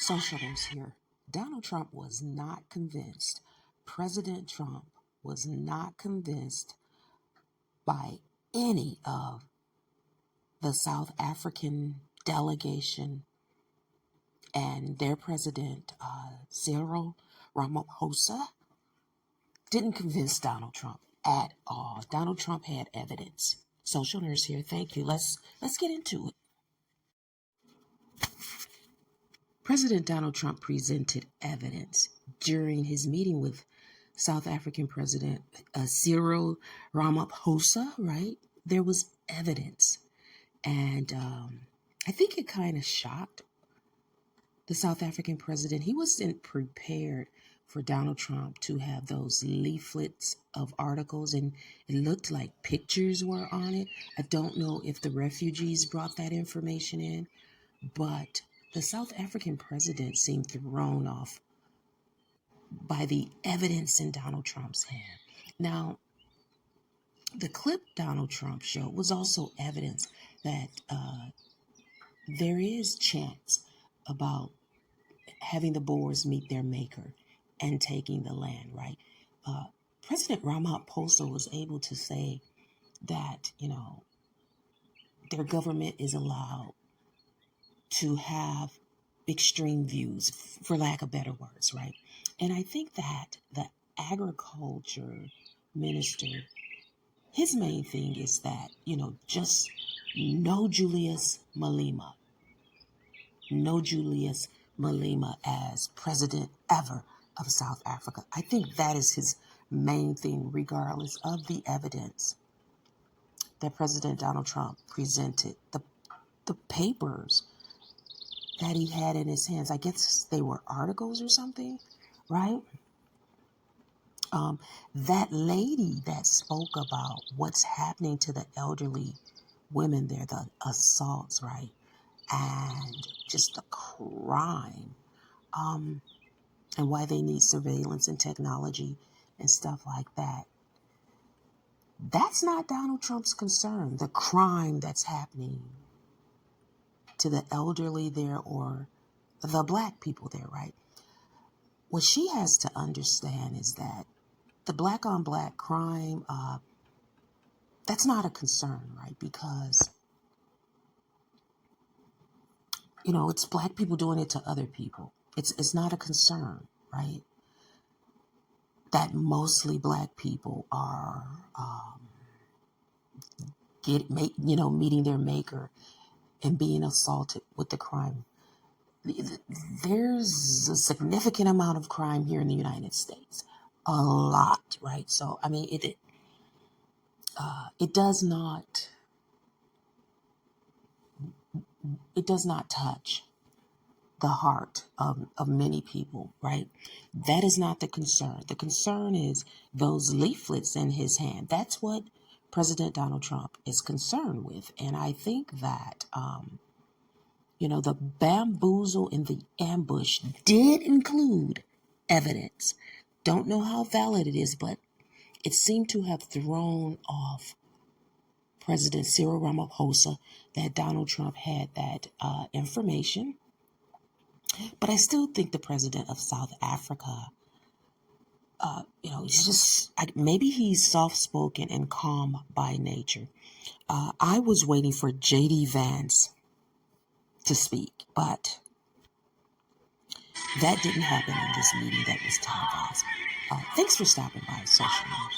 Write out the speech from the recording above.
Socialists here. Donald Trump was not convinced. President Trump was not convinced by any of the South African delegation and their president, Cyril Ramaphosa, didn't convince Donald Trump at all. Donald Trump had evidence. Social nurse here. Thank you. Let's get into it. President Donald Trump presented evidence during his meeting with South African President Cyril Ramaphosa, right? There was evidence. And I think it kind of shocked the South African president. He wasn't prepared for Donald Trump to have those leaflets of articles, and it looked like pictures were on it. I don't know if the refugees brought that information in, but the South African president seemed thrown off by the evidence in Donald Trump's hand. Now, the clip Donald Trump showed was also evidence that there is chance about having the Boers meet their maker and taking the land, right? President Ramaphosa was able to say that, their government is allowed to have extreme views, for lack of better words, right? And I think that the agriculture minister, his main thing is that, just no Julius Malema. No Julius Malema as president ever of South Africa. I think that is his main thing, regardless of the evidence that President Donald Trump presented. The papers that he had in his hands, I guess they were articles or something, right? That lady that spoke about what's happening to the elderly women there, the assaults, right? And just the crime, and why they need surveillance and technology and stuff like that. That's not Donald Trump's concern, the crime that's happening to the elderly there or the black people there, right? What she has to understand is that the black on black crime, that's not a concern, right? Because, it's black people doing it to other people. It's not a concern, right? That mostly black people are meeting their maker and being assaulted with the crime. There's a significant amount of crime here in the United States, a lot, right? So I mean, it does not touch the heart of many people, right? That is not the concern. The concern is those leaflets in his hand. That's what President Donald Trump is concerned with. And I think that, the bamboozle and the ambush did include evidence. Don't know how valid it is, but it seemed to have thrown off President Cyril Ramaphosa that Donald Trump had that information. But I still think the president of South Africa, he's just, maybe he's soft-spoken and calm by nature. I was waiting for J.D. Vance to speak, but that didn't happen in this meeting that was televised. Thanks for stopping by, Social News.